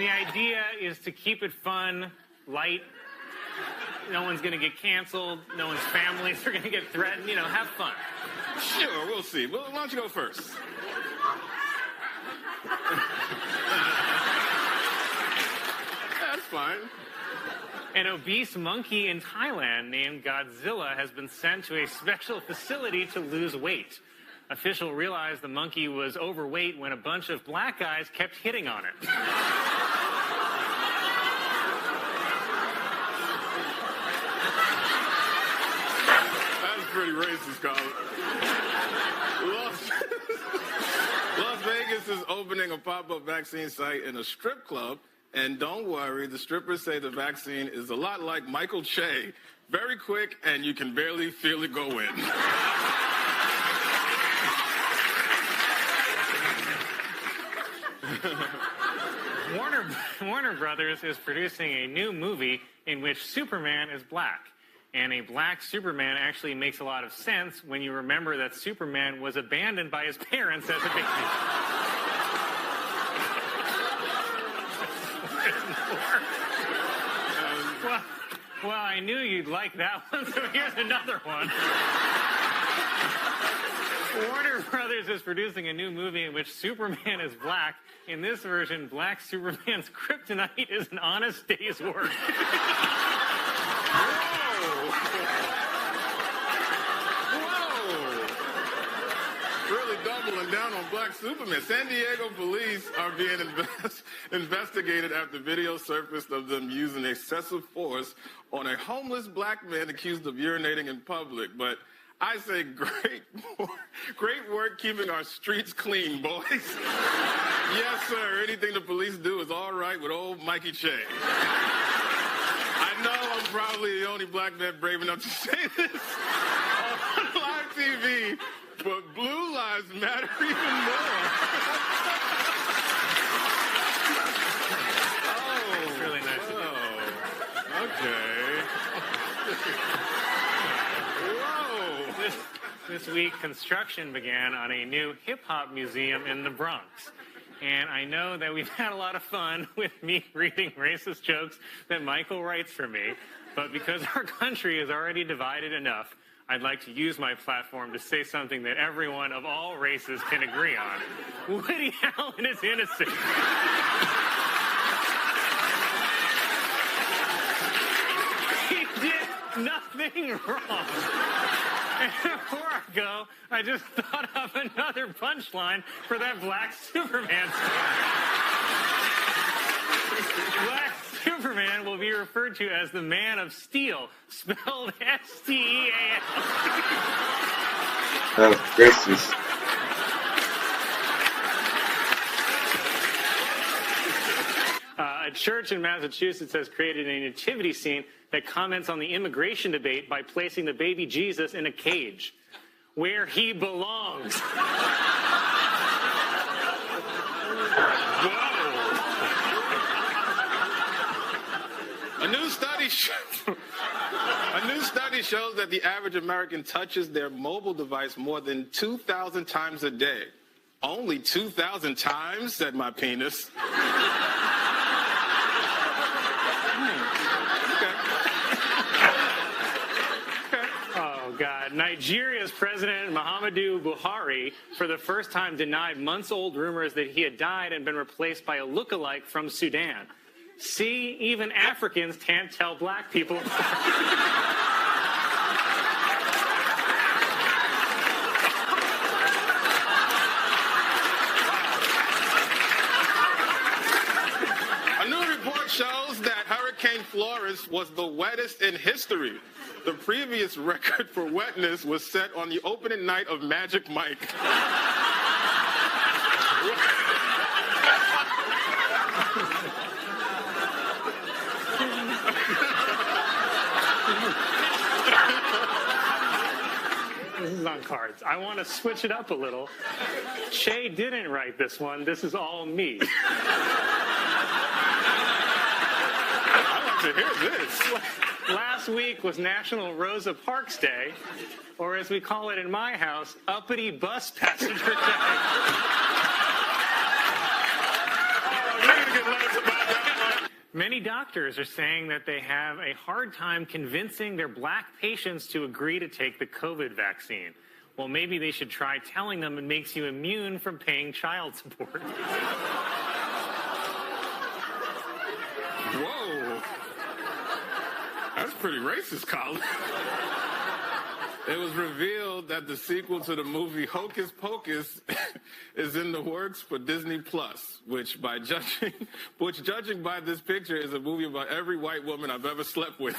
And the idea is to keep it fun, light. No one's going to get canceled. No one's families are going to get threatened. You know, have fun. Sure, we'll see. Well, why don't you go first? That's fine. An obese monkey in Thailand named Godzilla has been sent to a special facility to lose weight. Officials realized the monkey was overweight when a bunch of black guys kept hitting on it. That's pretty racist, Colin. Las Vegas is opening a pop-up vaccine site in a strip club. And don't worry, the strippers say the vaccine is a lot like Michael Che. Very quick, and you can barely feel it go in. Warner Brothers is producing a new movie in which Superman is black. And a black Superman actually makes a lot of sense when you remember that Superman was abandoned by his parents as a baby. Well, I knew you'd like that one, so here's another one. Warner Brothers is producing a new movie in which Superman is black. In this version, black Superman's kryptonite is an honest day's work. Whoa! Really doubling down on black Superman. San Diego police are being investigated after video surfaced of them using excessive force on a homeless black man accused of urinating in public. But I say great work keeping our streets clean, boys. Yes, sir. Anything the police do is all right with old Mikey Che. I know I'm probably the only black man brave enough to say this on live TV, but blue lives matter even more. Oh, it's really nice of you. Okay. Whoa. This week, construction began on a new hip-hop museum in the Bronx. And I know that we've had a lot of fun with me reading racist jokes that Michael writes for me. But because our country is already divided enough, I'd like to use my platform to say something that everyone of all races can agree on. Woody Allen is innocent. He did nothing wrong. And before I go, I just thought of another punchline for that black Superman story. Black Superman will be referred to as the Man of Steel, spelled S-T-E-A-L. Oh, gracious. A church in Massachusetts has created a nativity scene that comments on the immigration debate by placing the baby Jesus in a cage, where he belongs. A new study shows that the average American touches their mobile device more than 2,000 times a day. Only 2,000 times, said my penis. Oh, God. Nigeria's President Muhammadu Buhari, for the first time, denied months-old rumors that he had died and been replaced by a look-alike from Sudan. See, even Africans can't tell black people apart. Shows that Hurricane Florence was the wettest in history. The previous record for wetness was set on the opening night of Magic Mike. This is on cards. I want to switch it up a little. Che didn't write this one. This is all me. To hear this. Last week was National Rosa Parks Day, or as we call it in my house, Uppity Bus Passenger Day. Oh, you're going to get letters about that. Many doctors are saying that they have a hard time convincing their black patients to agree to take the COVID vaccine. Well, maybe they should try telling them it makes you immune from paying child support. Whoa. That's pretty racist, Colin. It was revealed that the sequel to the movie Hocus Pocus is in the works for Disney Plus, which judging by this picture is a movie about every white woman I've ever slept with.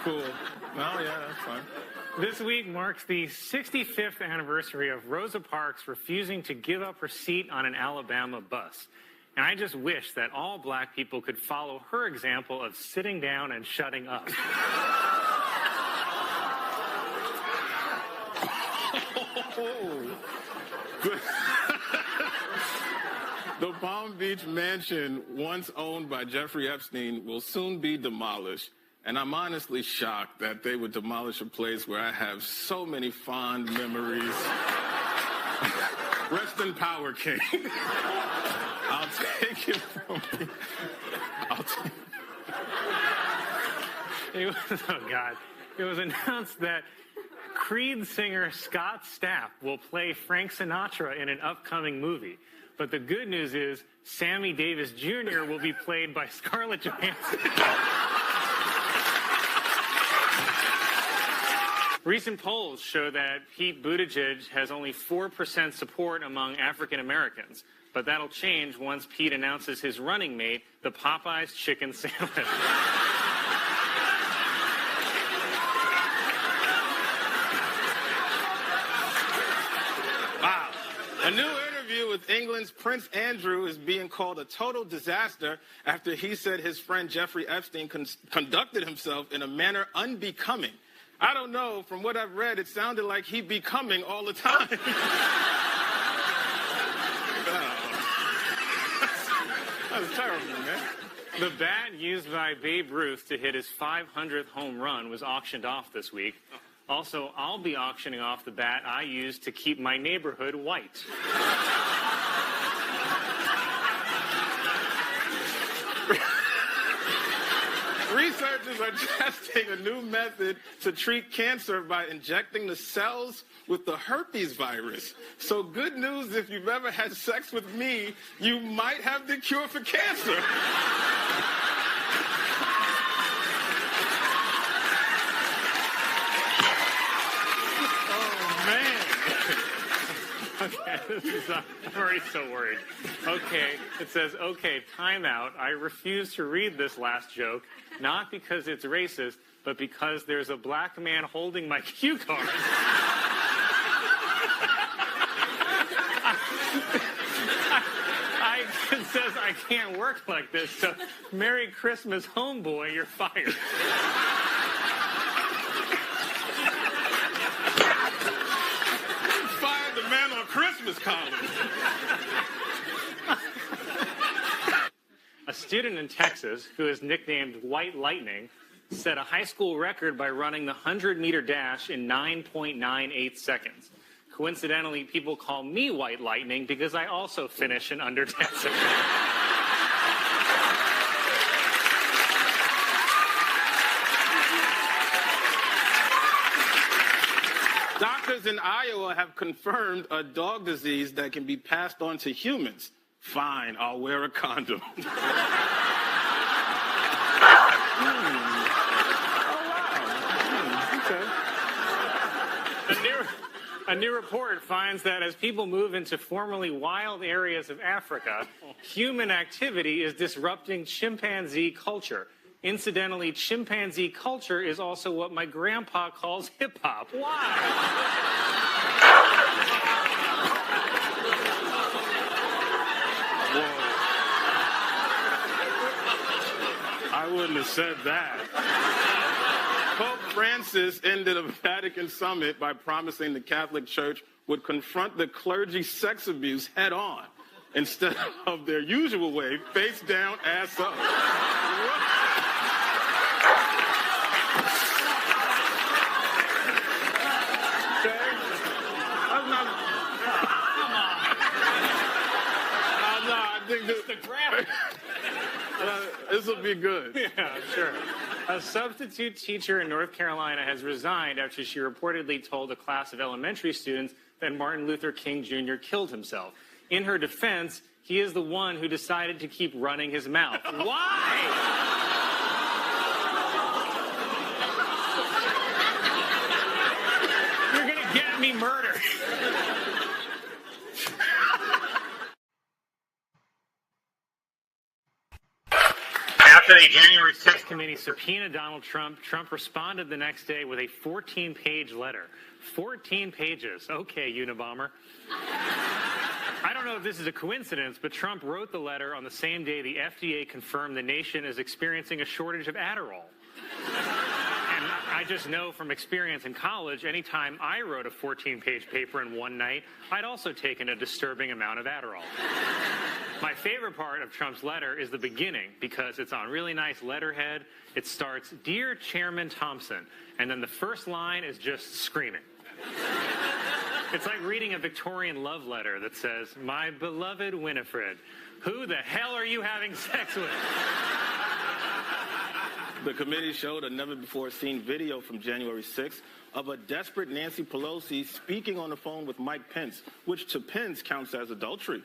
Cool. Oh, yeah, that's fine. This week marks the 65th anniversary of Rosa Parks refusing to give up her seat on an Alabama bus. And I just wish that all black people could follow her example of sitting down and shutting up. The Palm Beach mansion, once owned by Jeffrey Epstein, will soon be demolished. And I'm honestly shocked that they would demolish a place where I have so many fond memories. Rest in power, King. I'll take it from you. Oh, God. It was announced that Creed singer Scott Stapp will play Frank Sinatra in an upcoming movie. But the good news is Sammy Davis Jr. will be played by Scarlett Johansson. Recent polls show that Pete Buttigieg has only 4% support among African Americans. But that'll change once Pete announces his running mate, the Popeyes chicken sandwich. Wow. A new interview with England's Prince Andrew is being called a total disaster after he said his friend Jeffrey Epstein conducted himself in a manner unbecoming. I don't know. From what I've read, it sounded like he becoming all the time. That's terrible, man. The bat used by Babe Ruth to hit his 500th home run was auctioned off this week. Also, I'll be auctioning off the bat I used to keep my neighborhood white. Researchers are testing a new method to treat cancer by injecting the cells with the herpes virus. So good news, if you've ever had sex with me, you might have the cure for cancer. Oh, man. Okay, I'm already so worried. Okay, it says, okay, time out. I refuse to read this last joke, not because it's racist, but because there's a black man holding my cue card. It says I can't work like this, so Merry Christmas, homeboy, you're fired. Fired the man on Christmas, Colin. A student in Texas who is nicknamed White Lightning set a high school record by running the 100-meter dash in 9.98 seconds. Coincidentally, people call me White Lightning because I also finish in under 10 seconds. Doctors in Iowa have confirmed a dog disease that can be passed on to humans. Fine, I'll wear a condom. Oh, wow. Okay. A new report finds that as people move into formerly wild areas of Africa, human activity is disrupting chimpanzee culture. Incidentally, chimpanzee culture is also what my grandpa calls hip-hop. Why? I wouldn't have said that. Pope Francis ended a Vatican summit by promising the Catholic Church would confront the clergy sex abuse head on instead of their usual way, face down, ass up. think the grammar. This will be good. Yeah, sure. A substitute teacher in North Carolina has resigned after she reportedly told a class of elementary students that Martin Luther King Jr. killed himself. In her defense, he is the one who decided to keep running his mouth. Why? You're going to get me murdered. After the January 6th committee subpoenaed Donald Trump, Trump responded the next day with a 14-page letter. 14 pages. Okay, Unabomber. I don't know if this is a coincidence, but Trump wrote the letter on the same day the FDA confirmed the nation is experiencing a shortage of Adderall. And I just know from experience in college, anytime I wrote a 14-page paper in one night, I'd also taken a disturbing amount of Adderall. My favorite part of Trump's letter is the beginning, because it's on really nice letterhead. It starts, "Dear Chairman Thompson," and then the first line is just screaming. It's like reading a Victorian love letter that says, "My beloved Winifred, who the hell are you having sex with?" The committee showed a never-before-seen video from January 6th of a desperate Nancy Pelosi speaking on the phone with Mike Pence, which to Pence counts as adultery.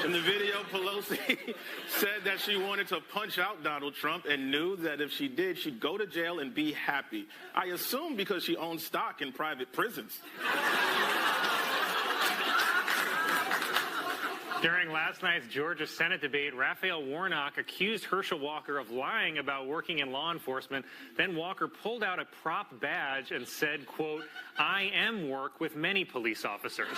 In the video, Pelosi said that she wanted to punch out Donald Trump and knew that if she did, she'd go to jail and be happy. I assume because she owns stock in private prisons. During last night's Georgia Senate debate, Raphael Warnock accused Herschel Walker of lying about working in law enforcement. Then Walker pulled out a prop badge and said, quote, "I am work with many police officers,"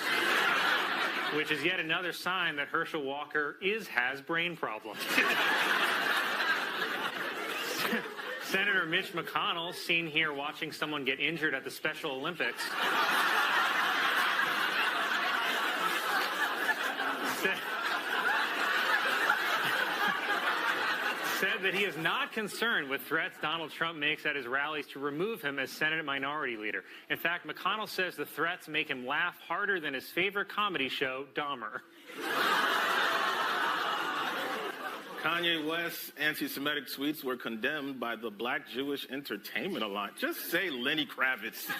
which is yet another sign that Herschel Walker has brain problems. Senator Mitch McConnell, seen here watching someone get injured at the Special Olympics, said that he is not concerned with threats Donald Trump makes at his rallies to remove him as Senate Minority Leader. In fact, McConnell says the threats make him laugh harder than his favorite comedy show, Dahmer. Kanye West's anti-Semitic tweets were condemned by the Black Jewish Entertainment Alliance. Just say Lenny Kravitz.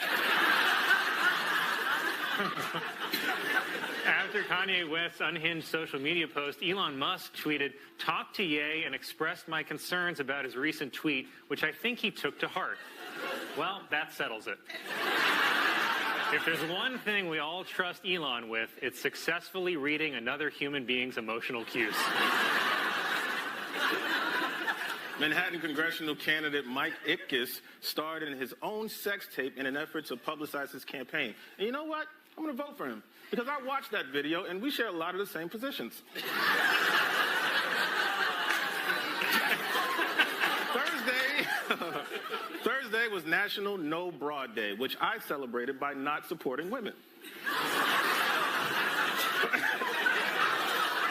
After Kanye West's unhinged social media post, Elon Musk tweeted, "Talked to Ye and expressed my concerns about his recent tweet, which I think he took to heart." Well, that settles it. If there's one thing we all trust Elon with, it's successfully reading another human being's emotional cues. Manhattan congressional candidate Mike Ickes starred in his own sex tape in an effort to publicize his campaign. And you know what? I'm going to vote for him because I watched that video and we share a lot of the same positions. Thursday was National No Broad Day, which I celebrated by not supporting women.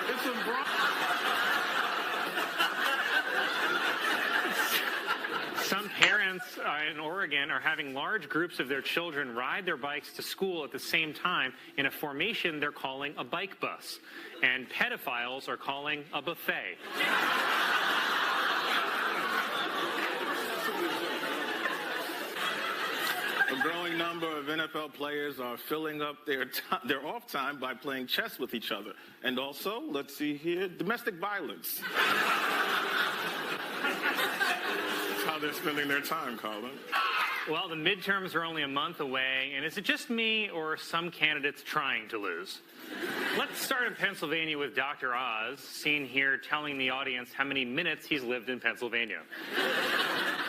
It's a broad. Some parents in Oregon are having large groups of their children ride their bikes to school at the same time in a formation they're calling a bike bus. And pedophiles are calling a buffet. A growing number of NFL players are filling up their off time by playing chess with each other. And also, let's see here, domestic violence. That's how they're spending their time, Colin. Well, the midterms are only a month away, and is it just me or some candidates trying to lose? Let's start in Pennsylvania with Dr. Oz, seen here telling the audience how many minutes he's lived in Pennsylvania.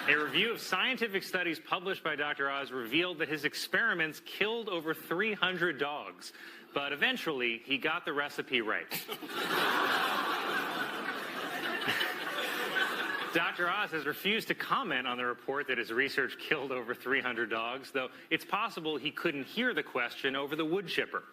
A review of scientific studies published by Dr. Oz revealed that his experiments killed over 300 dogs, but eventually he got the recipe right. Dr. Oz has refused to comment on the report that his research killed over 300 dogs, though it's possible he couldn't hear the question over the wood chipper.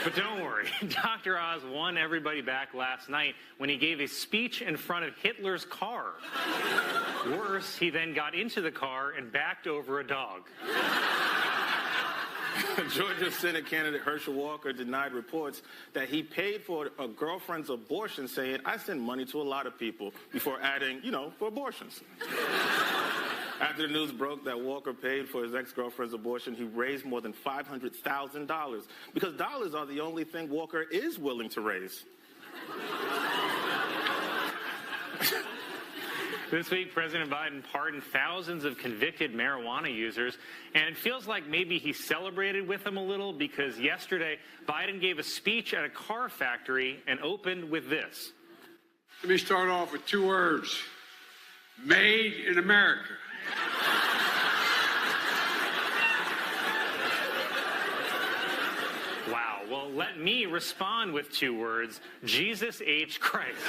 But don't worry, Dr. Oz won everybody back last night when he gave a speech in front of Hitler's car. Worse, he then got into the car and backed over a dog. Georgia Senate candidate Herschel Walker denied reports that he paid for a girlfriend's abortion, saying, "I send money to a lot of people," before adding, for abortions. After the news broke that Walker paid for his ex-girlfriend's abortion, he raised more than $500,000 because dollars are the only thing Walker is willing to raise. This week, President Biden pardoned thousands of convicted marijuana users, and it feels like maybe he celebrated with them a little because yesterday, Biden gave a speech at a car factory and opened with this. Let me start off with 2 words. Made in America. Wow. Well, let me respond with 2 words. Jesus H. Christ.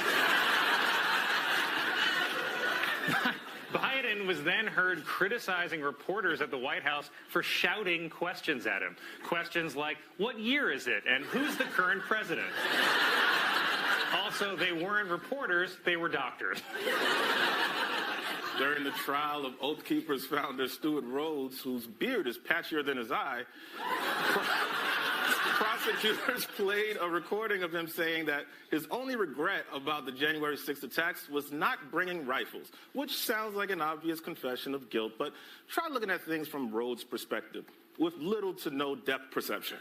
Biden was then heard criticizing reporters at the White House for shouting questions at him. Questions like, what year is it? And who's the current president? Also, they weren't reporters, they were doctors. During the trial of Oath Keepers founder Stuart Rhodes, whose beard is patchier than his eye, prosecutors played a recording of him saying that his only regret about the January 6th attacks was not bringing rifles, which sounds like an obvious confession of guilt, but try looking at things from Rhodes' perspective, with little to no depth perception.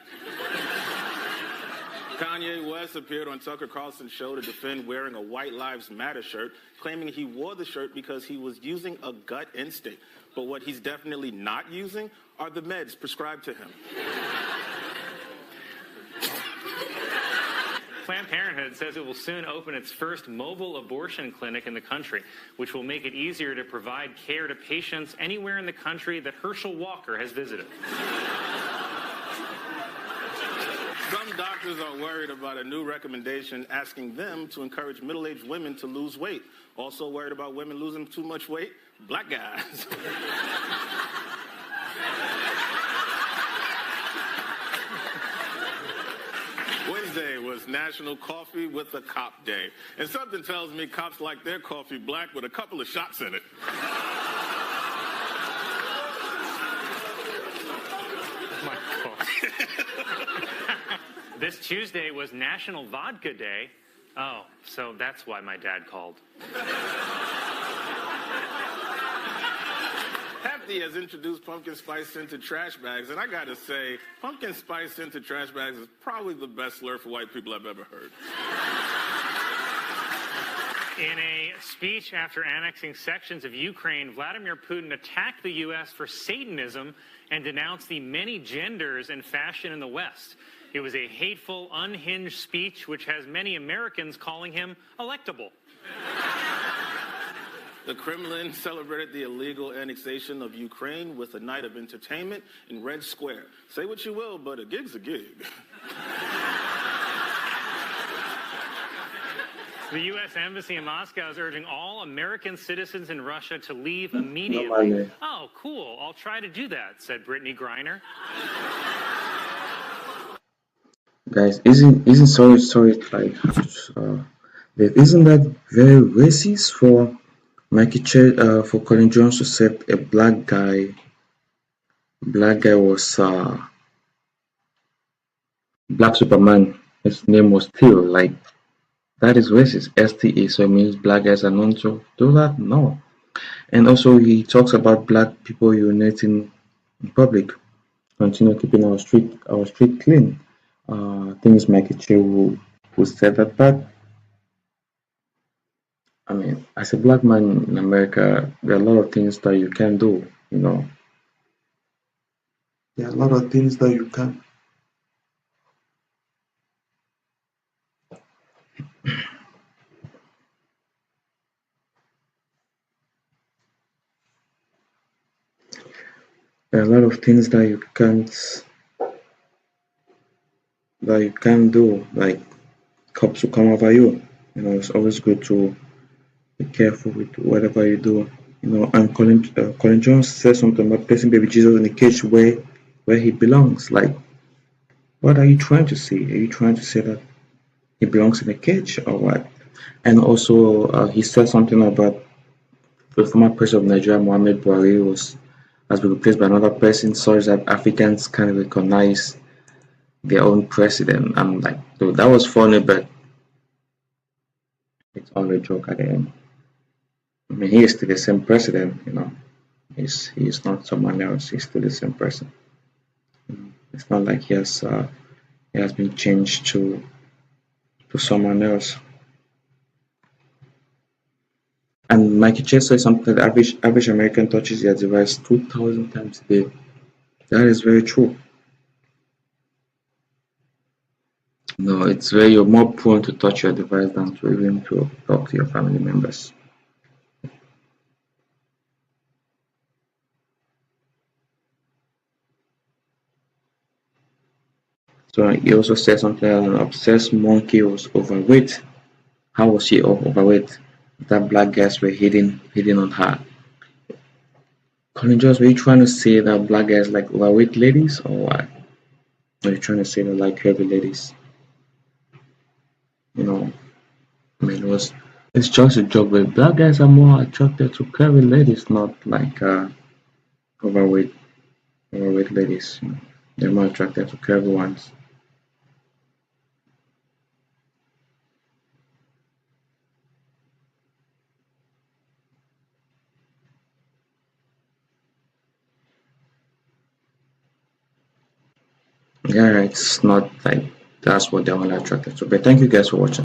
Kanye West appeared on Tucker Carlson's show to defend wearing a White Lives Matter shirt, claiming he wore the shirt because he was using a gut instinct. But what he's definitely not using are the meds prescribed to him. Planned Parenthood says it will soon open its first mobile abortion clinic in the country, which will make it easier to provide care to patients anywhere in the country that Herschel Walker has visited. Some doctors are worried about a new recommendation asking them to encourage middle-aged women to lose weight. Also worried about women losing too much weight? Black guys. Wednesday was National Coffee with a Cop Day. And something tells me cops like their coffee black with a couple of shots in it. My God. This Tuesday was National Vodka Day. Oh, so that's why my dad called. Hefty has introduced pumpkin spice scented trash bags, and I gotta say, pumpkin spice scented trash bags is probably the best slur for white people I've ever heard. In a speech after annexing sections of Ukraine, Vladimir Putin attacked the U.S. for Satanism and denounced the many genders and fashion in the West. It was a hateful, unhinged speech which has many Americans calling him electable. The Kremlin celebrated the illegal annexation of Ukraine with a night of entertainment in Red Square. Say what you will, but a gig's a gig. The U.S. Embassy in Moscow is urging all American citizens in Russia to leave immediately. Oh, cool. I'll try to do that, said Brittany Griner. Guys, isn't sorry like isn't that very racist for for Colin Jost to say a black guy was Black Superman, his name was Steel, like that is racist. STE, so it means black guys are known to do that? No. And also he talks about black people urinating in public. Continue keeping our street clean. I think it's Mikey Che who said that, but I mean, as a black man in America, there are a lot of things that you can do, There are a lot of things that you can. There are a lot of things that you can do, like cops will come over you. It's always good to be careful with whatever you do. And Colin Jost said something about placing baby Jesus in a cage where he belongs. Like, what are you trying to say? Are you trying to say that he belongs in a cage or what? And also, he said something about the former president of Nigeria, Muhammad Buhari, was has been replaced by another person such that Africans can recognize their own president. I'm like, dude, that was funny, but it's all a joke at the end. I mean, he is still the same president, you know. He's not someone else. He's still the same person. It's not like he has been changed to someone else. And Michael Chase said something that average American touches their device 2,000 times a day. That is very true. No, it's where you're more prone to touch your device than to even to talk to your family members. So he also said something like an obsessed monkey was overweight. How was she overweight? That black guys were hitting on her. Colin, Jost, were you trying to say that black guys like overweight ladies or what? Are you trying to say they like curvy ladies? You know, I mean, it's just a joke, but black guys are more attracted to curvy ladies, not like overweight ladies. You know. They're more attracted to curvy ones. Yeah, it's not like that's what they're only attracted to. But thank you guys for watching.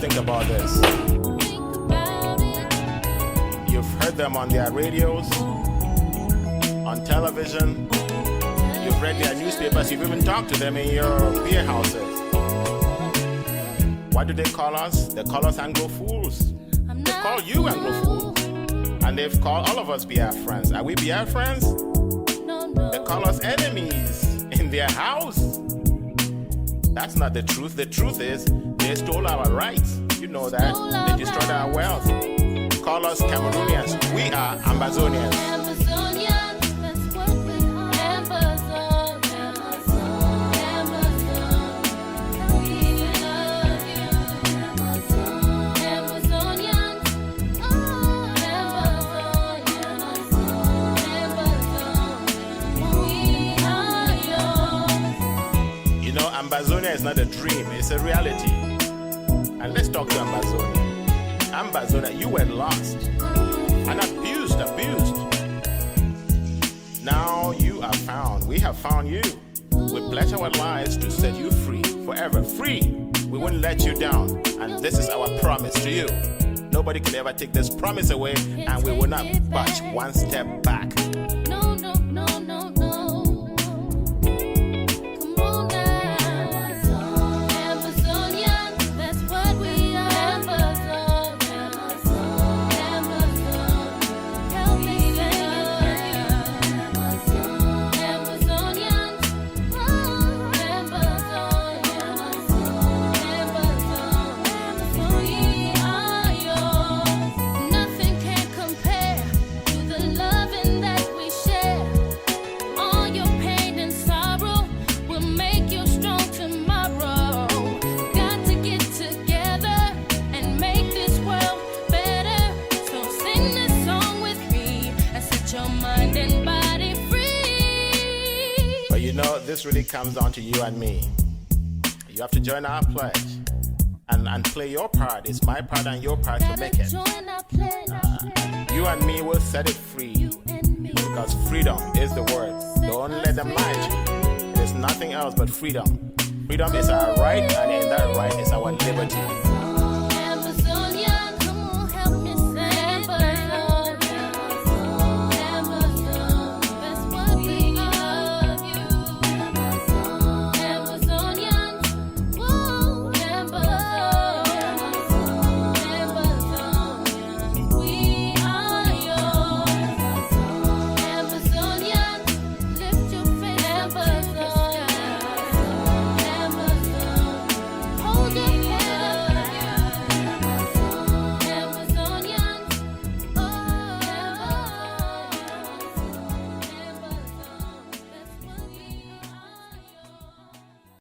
think about this. You've heard them on their radios, on television, you've read their newspapers, you've even talked to them in your beer houses. What do they call us? They call us Anglo fools. They call you Anglo fools. And they've called all of us Biafrans. Are we Biafrans? They call us enemies in their house. That's not the truth. The truth is they stole our rights. You know that. They destroyed our wealth. Call us Cameroonians. We are Ambazonians. Ambazonia is not a dream, it's a reality. And let's talk to Ambazonia. Ambazonia, you were lost and abused. Now you are found. We have found you. We pledge our lives to set you free, forever free. We won't let you down. And this is our promise to you. Nobody can ever take this promise away, and we will not budge one step back. This really comes down to you and me. You have to join our pledge and play your part. It's my part and your part to make it. You and me will set it free, because freedom is the word. Don't let them lie to you. There's nothing else but freedom. Freedom is our right, and in that right is our liberty.